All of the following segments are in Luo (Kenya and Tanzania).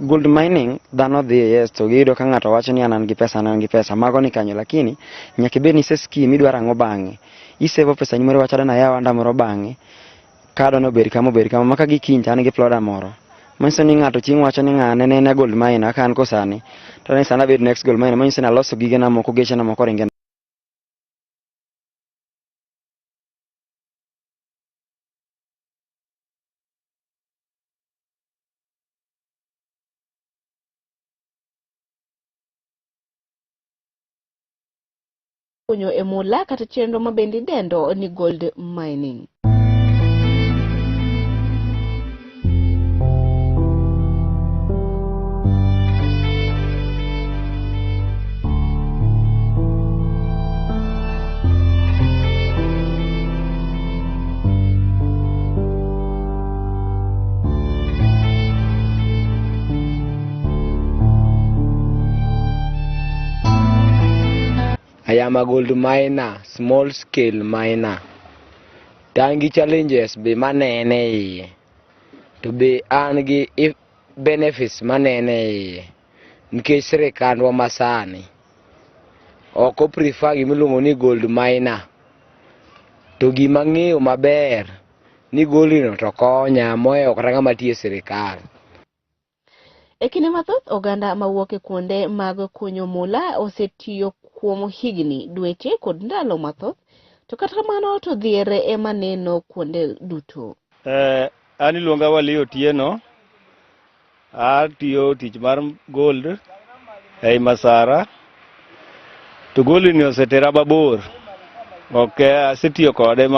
gold mining dhano dhi yes to giyudo ka ng'ato wacho ni an gi pesa mago ni kanyo, lakini nyaka ibed ni ise scheme idwaro ang'o bang'e, isevo pesa ni moro wacho na yawa anda moro bang'e kado no ber kama maka gi kiny an gi ploda moro manyiso ni ng'ato chieng' wacho ni ng'ane ne gold miner ka an kosani to ne sana bed next gold miner manyiso ni aloso gige na moko geche na moko ringe kunyo e mula kata chenro mabendi dendo ni gold mining. I am a gold miner, small scale miner. Tangi challenges be manene to be angi if benefits manene nke sirikandwa masani oko prefer gimiluongo ni gold miner to gima ng'eyo maber ni golino to konya moyo kata ng'ama tiyo e sirikal. E kinde mathoth oganda mawuok e kuonde mag kunyo mula osetiyo kuom higni, dweche kod ndalo mathoth, to kata kamano to dhiere ema neno kuonde duto. An iluonga Wali Otieno, atiyo tich mar gold ei Masara, to gold ni osetera mabor. Asetiyo kode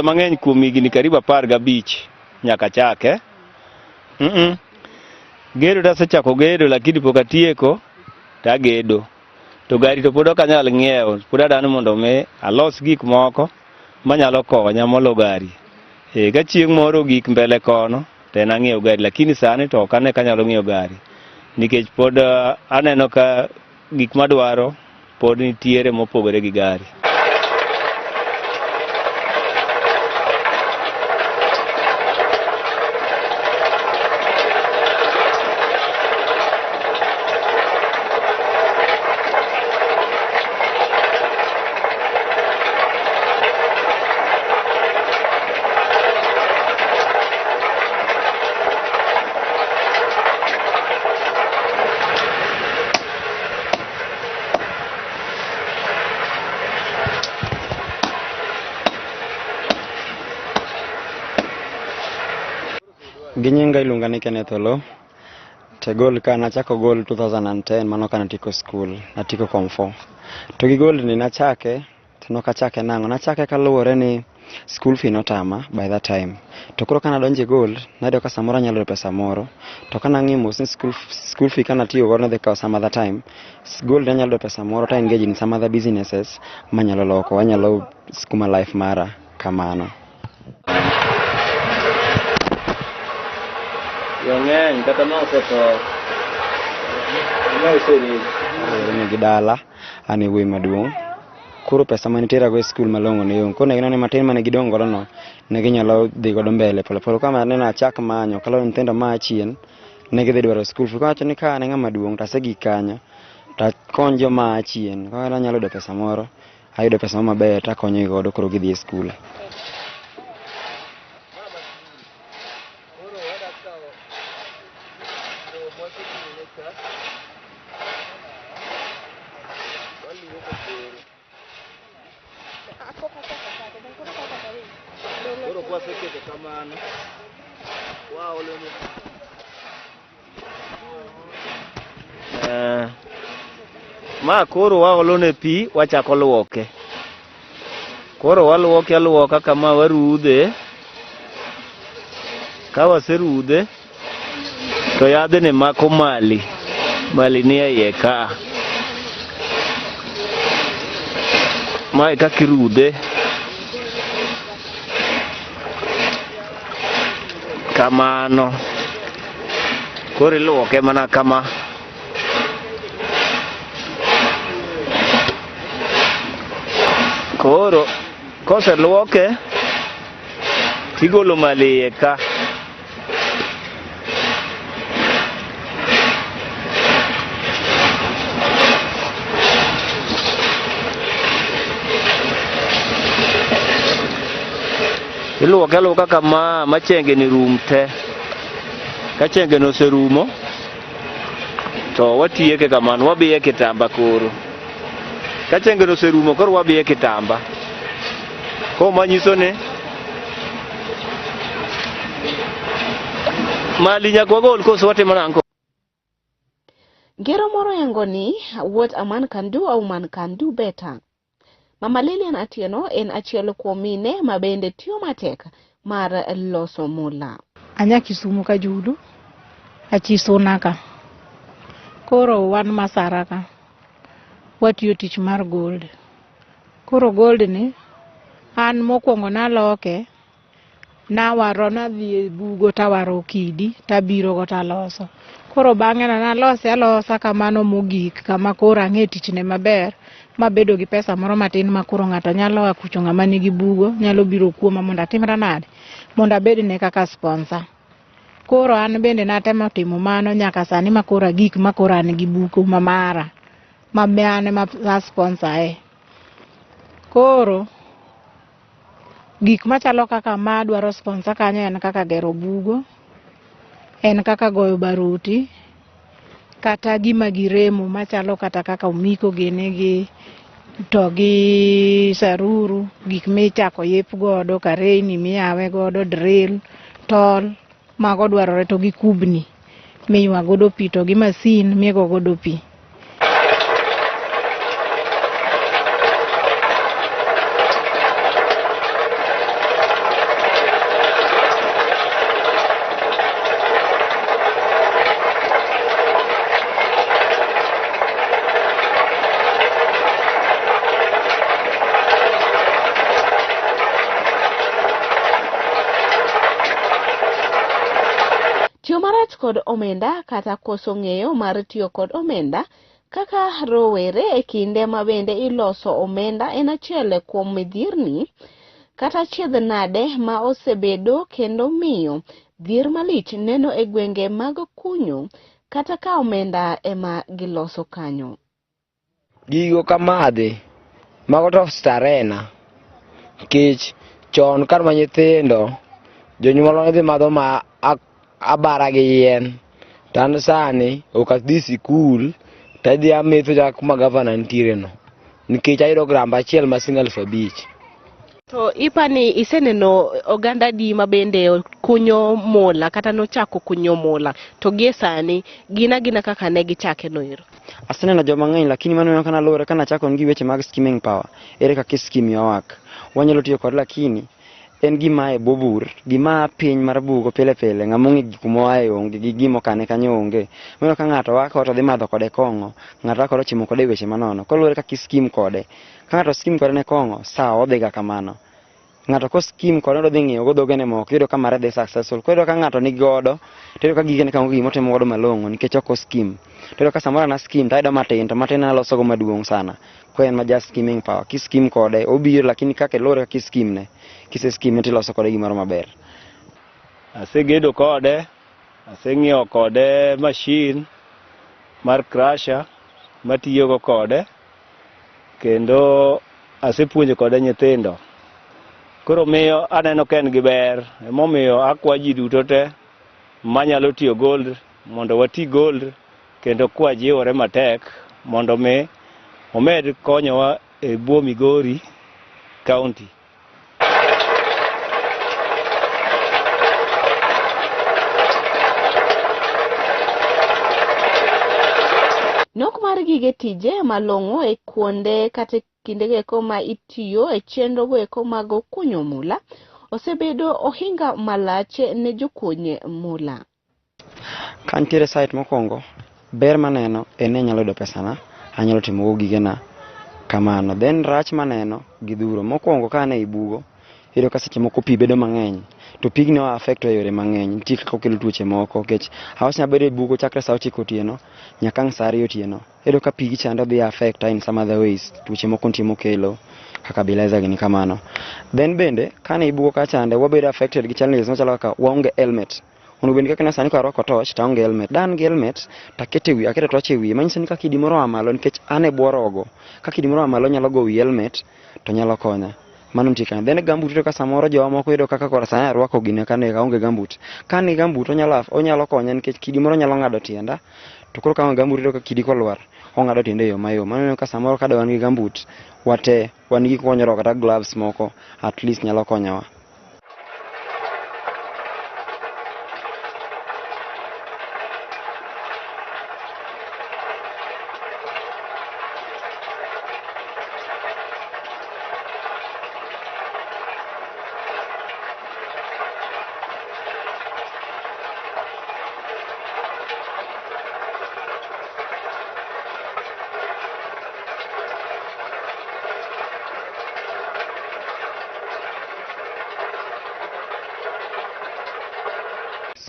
mang'eny kuom higni karibu 15 nyaka chake. Gedo tasechako gedo lakini pok atieko tagedo. To gari to pod ok anyal ng'iewo, pod adwaro mondo mi alos gik moko manyalo konya molo gari. Ka chieng' moro gik mbele kono to en ang'iewo gari, lakini sani to ok ane ka anyalo ng'iewo gari nikech pod aneno ka gik madwaro pod nitiere mopogore gi gari. Ginyinga iluonga ni Kenneth Oloo. Te gold ka nachako gold 2010 mano kana tiko school, natiko form 4. To gi gold ni nachake, to nokachake nang'o. Nachake kaluwore ni school fee notama by that time. To koro kana donje gold, nayudo ka samoro anyalo yudo pesa moro. To kana ng'i mos ni school fee kana tiyo godo dhi kawo some other time. Gold anyalo yudo pesa moro to engage in some other businesses manyalo loko, anyalo skuma life mara kamano. Yong'eny kata nosetho ni gidala ani wuoyi maduong'. Koro pesa manitera go e skul malong'o ne yung. Koro negineno ni matin mane gidong' godo no, ne ginyalo dhi godo mbele pole pole. Kama neno achak manyo, kalo nyithindo ma achien, ne gidhi dwaro skul fee. Kawacho ni ka ne ng'ama duong' to asegik kanyo, to akony joma achien. Koro anyalo yudo pesa moro, ayudo pesa maber to akonyo godo koro gidhi e skul. Ma koro waolone pi wachako luoke. Koro waluoke aluoka kama warudhe. Ka waserudhe to yadhe ne mako mali ni iye ka. Mae kaka irudhe kamano. Koro iluoke mana kama. Koro koseluoke tigolo mali iye ka. Iluoke aluoka kama ma chenge ni rum te. Ka chenge no oserumo to watieke kamano, wabiye kitamba koro. Ka chenge no oserumo koro wabiye kitamba. Ko manyiso ni mali nyaka wagol koso watimo nang'o. Ngero moro yango ni what a man can do, a woman can do better. Mama Lilian Atieno en achiel kuom mine ma bende tiyo matek mar loso mula. Anya Kisumu ka judo, achi Sonaka. Koro wan Masaraka. Watiyo tich mar gold. Koro gold ni an mokwongo naloke, nawaro nadhi bugo tawaro kidi tabiro go taloso. Koro bang'e nalose alosa kamano mogik kama koro ang'e tichne maber, mabedo gi pesa moro matin ma koro ng'ato nyalo akucho ng'ama nigi bugo nyalo biro kuoma mondo atimra nade, mondo abedne kaka sponsor. Koro an bende natemo timo mano nyaka sani ma koro agik ma koro an gi buko mamara ma an ma sponsor Koro gik machalo kaka ma dwaro sponsor kanyo en kaka gero bugo, en kaka goyo baruti, kata gima giremo machalo kata kaka umiko gene gi to gi saruru, gik michako yep godo, kareini miyawe godo, drill, tol, mago dwarore, to gi kubni miywa godo pi, to gi masin migo godo pi. Tiyo marach kod omenda kata koso ng'eyo mar tiyo kod omenda kaka rowere e kinde ma bende iloso omenda en achiel kuom midhierni kata chiedh nade ma osebedo kendo miyo dhier malich neno e gwenge mag kunyo kata ka omenda ema giloso kanyo. Gigo kamadhi mago to starena kich chon kar ma nyithindo jonyuol ne dhi madho ma abara gi yien, tan sani ok adhi sikul tadhi ametho jak kuma gavana ntiere no nikech ayudo gramba achiel ma siling 5,000. To ipani iseneno oganda di ma bende kunyo mola kata nochako kunyo mola, to gie sani gina kaka ne gichake noero? Aseneno joma ng'eny, lakini mano kana lore kana chako gi weche mag skimming power. Ere kaka skim yawak wanyalo tiyo kod, lakini en gima e bobur, gima piny mar bugo pile pile, ng'among'e gik moae onge gi gimo kane kanyo onge. Mono ka ng'ato wako to dhi madho kode kong'o, ng'ato wako to chimo kode weche manono. Kolure kaka skim kode. Ka ng'ato skim kode ne kong'o, sawa odhiga kamano. Ng'ato ko skim kode odhi ng'iyo go dhogene moko, yudo ka mare dhi successful. Koro ka ng'ato ni godo, to yudo ka gigene ka onge gimotimo godo malong'o nikech ok skim. To yudo ka samora na skim tayudo matin, to matin naloso go maduong' sana. Ko en ma just skimming power. Kiskim kode obiro, lakini kaka lore ka skim ne. Kise skim ti loso kode gimoro maber. Asegedo kode, aseng'iewo kode machine mar crusher matiyogo kode, kendo asepuonjo kode nyithindo. Koro miyo aneno ka en gi ber, emomiyo akwa ji duto te manyalo tiyo gold mondo wati gold, kendo kwa jiwore matek mondo mi omed konyowa e buo Migori County. Nok mar gige tije malong'o e kuonde kata kinde eko ma itiyo e chenro go eko mag kunyo mula osebedo ohinga malach ne jokunye mula. Kantiere site mokwongo, ber maneno en ni anyalo yudo pesana, anyalo timo go gigena kamano. Then rach maneno gidhuro. Mokwongo ka ne ibugo, iyudo ka seche moko pi bedo mang'eny, to pigni affect e yore mang'eny. Nitie kaka okelo tuoche moko, nikech hawas nyabedo e bugo chakre sa 9 otieno nyaka ang' sa 2 otieno. Iyudo ka pigi chando dhi affect in some other ways, tuoche moko nitie mokelo kaka bileza gini kamano. Then bende ka ne ibugo ka chande wabedo affected gi challenges machalo kaka waonge helmet. Onego bed kaka sani ka arwako torch taonge helmet. Dan gi helmet takete wi, aketo torch e wi, manyiso ni ka kidi moro amalo, nikech an e bwo rogo. Ka kidi moro amalo nyalo go wi helmet to nyalo konya. mano nitie kanyo. Then gambut iyudo ka samoro jowa moko iyudo kaka kora sani arwako gini kane kaonge gambut. Kane gambut onyalo konya nikech kidi moro nyalo ng'ado tienda, to koro kaonge gambut iyudo ka kidi kolwar ong'ado tiende e yo mayom. Mano ineno ka samoro ka wan gi gambut wate wan gi konyruok kata gloves moko at least nyalo konyowa.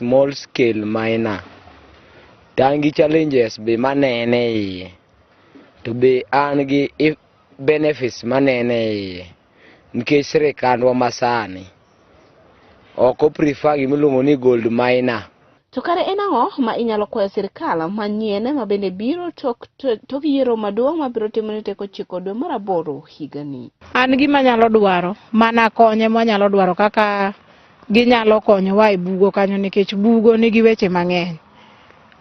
Small scale miner. An gi challenges be manene iye. To be an gi benefits manene iye. Nikech sirikandwa masani ok prefer gimiluongo ni gold miner. To kare en ang'o ma inyalo kwayo sirikal manyien ma bende biro tok yiero maduong' mabiro timore teko 9 dwe mar 8 higani? An gima nyalo dwaro mana konye manyalo dwaro kaka ginyalo konyowa e bugo kanyo, nikech bugo nigi weche mang'eny.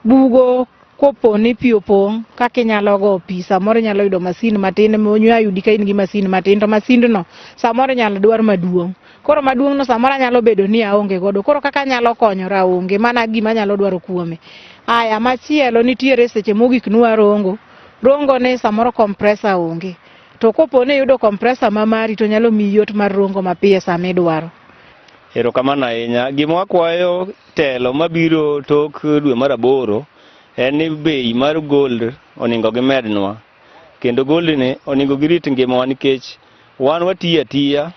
Bugo kopo ni pi opong' kaka inyalo go pi, samoro inyalo yudo masin matin monyo ayudi ka in gi masin matin, to masindno samoro inyalo dwar maduong'. Koro maduong'no samoro nyalo bedo ni aonge godo, koro kaka nyalo konyora onge, mana gima nyalo dwaro kuome. Aya, machielo nitiere seche mogik nwa rongo ne samoro compressor onge, to kopo ni yudo compressor mamari to nyalo miyi yot mar rongo mapiyo sama idwaro. Erokamano ahinya. Gima wakwayo telo mabiro tok dwe mar 8 en ni bei mar gold oningo gimednwa, kendo gold ni oningo girit ngimawa nikech wan watiyo atiya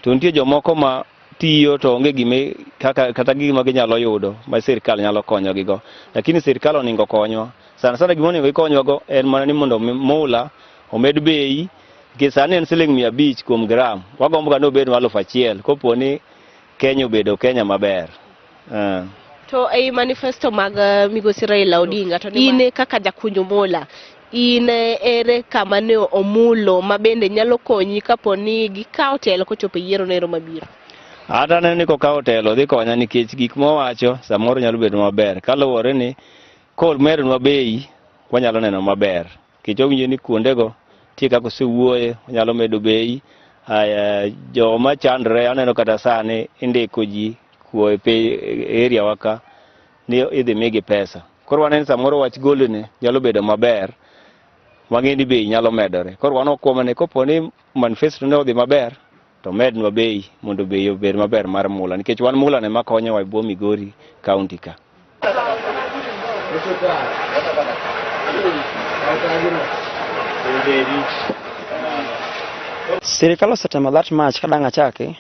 to nitie jomoko ma tiyo to onge gime kata gima ginyalo yudo ma sirikal nyalo konyogigo, lakini sirikal oningo konywa. Sana gima oningo ikonywago en mana ni mondo mula omed bei, nikech sani en Sh500 kuom gram, wagombo ga nobed 1,000 kopo ni Kenya obedo Kenya maber. To ei manifesto mag migosi Raila Odinga, to in kaka jakunyo mula, in ere kama ne omulo mabende nyalo konyi kapo ni gikawo telo kochopo yiero nero mabiro? Ata ne ni kokawo telo dhi konya nikech gik mowacho samoro nyalo bedo maber, kaluwore ni kol mednwa bei wanyalo neno maber. Nikech owinjo ni kuondego tie kaka osewuoye wanyalo medo bei. Aya, joma chandre aneno kata sani indiko ji kuo e area waka ni idhi migi pesa. Koro waneno samoro wach gold ni nyalo bedo maber, wang'eni bei nyalo medore. Koro wan okwomane kopo ni manifesto ne odhi maber to mednwa bei mondo bei obed maber mar mula, nikech wan mula ne makonyowa e bwo Migori kaunti ka. Sirikal osetemo that much kadang' achake.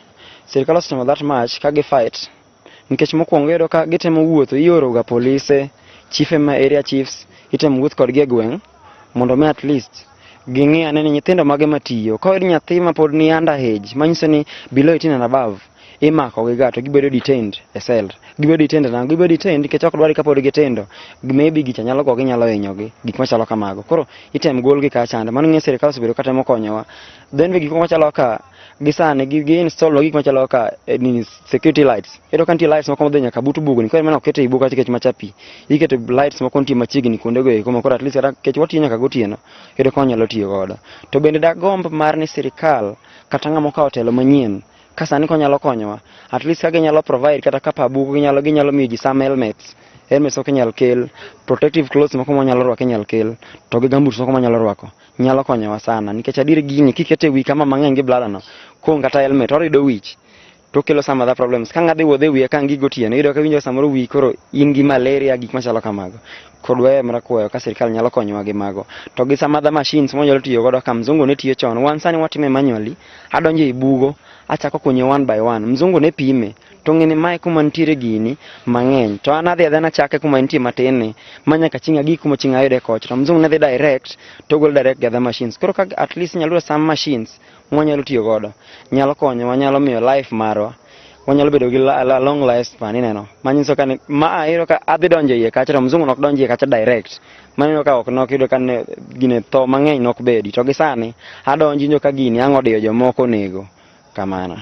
Sirikal osetemo that much ka gi fight, nikech mokwongo iyudo ka gitemo wuotho, ioro ga polise, chiefe ma area chiefs, itemo wuoth kodgi e gweng' mondo mi at least ging'i ane ni nyithindo mage matiyo. Ka oyud nyathi ma pod ni underage, manyiso ni below 18 and above, imako gi ga to gibedo detained e cell. Gibedo detained nikech ok dwari ka pod gitindo, maybe gicha nyalo go ginyalo hinyogi, gik machalo kamago. Koro item golgi ka chande. Mano ng'e sirikal osebedo ka temo konyowa. Then be gik machalo ka gisane gi install gik machalo ka security lights. Iyudo ka nitie lights moko modhi nyaka but bugni, koro mana okete i buga tikech machapi. Iketo lights moko nitie machiegni kuondego eko, koro at least kech watiyo nyaka gotieno, iyudo ka wanyalo tiyo godo. To bende dagomb mar ni sirikal kata ng'ama okawo telo manyien ka sani konyalo konyowa, at least ka ginyalo provide kata kapa bugo ginyalo miyo ji some helmets moko inyalo kel, protective clothes moko manyalo rwako inyalo kel, to gi gumboots moko manyalo rwako nyalo konyowa sana, nikech adier gini kikete wi kama mang'eny gi blada no, kuom kata helmet orido wich to kelo some other problems. Ka ng'adhi wuodhe wiye ka ngi gotieno, iyudo ka winjo samoro wi koro in gi malaria, gik machalo kamago. Kodwa mara kwayo ka sirikal nyalo konyowa gi mago. To gi some other machines monyalo tiyo godo ka mzungu ne tiyo chon. Wan sani watime manually, adonjo e bugo, achako kunyo one by one. Mzungu ne pime, to ng'eni mae kuma nitiere gini mang'eny. To an adhi adhena chake kuma nitie matin ni, manyaka chinga gi kuma chinga yude koch. To mzungu ne dhi direct, to gol direct gi other machines. Koro ka at least nyalo some machines mwanyalo tiyo godo, nyalo konyo, wanyalo miyo life marwa, wanyalo bedo gi long life span ineno. Manyiso ka iyudo ka adhi donjo iye kacha to mzungu nok donjo iye kacha direct. Maneno ka ok nok iyudo ka gine tho mang'eny nok bedi. To gi sani adonjo ka gini ang' odiyo jomoko nego. Kamano.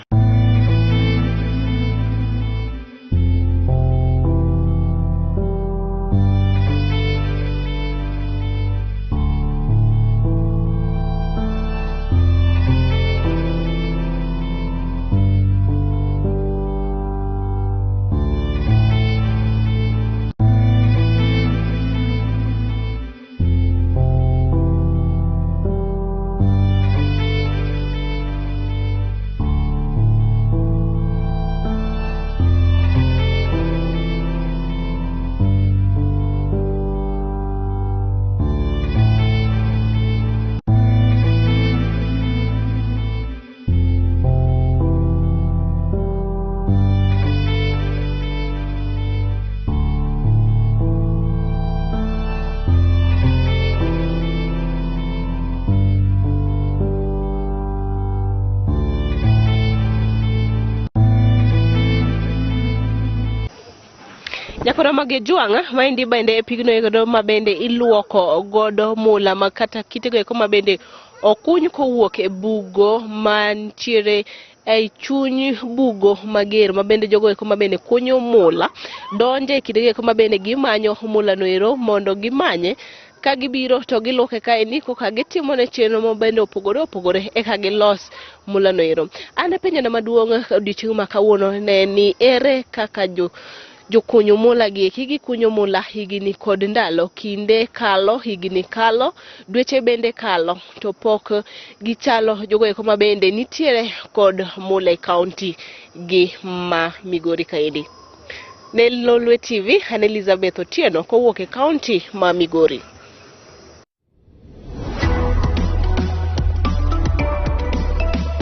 Nyakona mage juanga maendi bende e pigno ego mabende iluoko godo mula makata kitego eko mabende okuny kowuok e bugo mantiere e chuny bugo mager mabende jogo eko mabende kunyo mula donje e kitego eko mabende gimanyo mula no ero mondo gimanye ka gibiro to giluoke kae ni koka gitimo ne chenro mabende opogore eka gilos mula no ero. An penjo na maduong' odiochieng' ma kawuono ne ni ere kaka jokunyo mula gi gikunyo mula higni kod ndalo, kinde kalo, higni kalo, dweche bende kalo, to pok gichalo jogo eko mabende nitiere kod mula e kaunti gi ma Migori kaidi. Ne Lolwe TV, Elizabeth Otieno kowuok e kaunti ma Migori.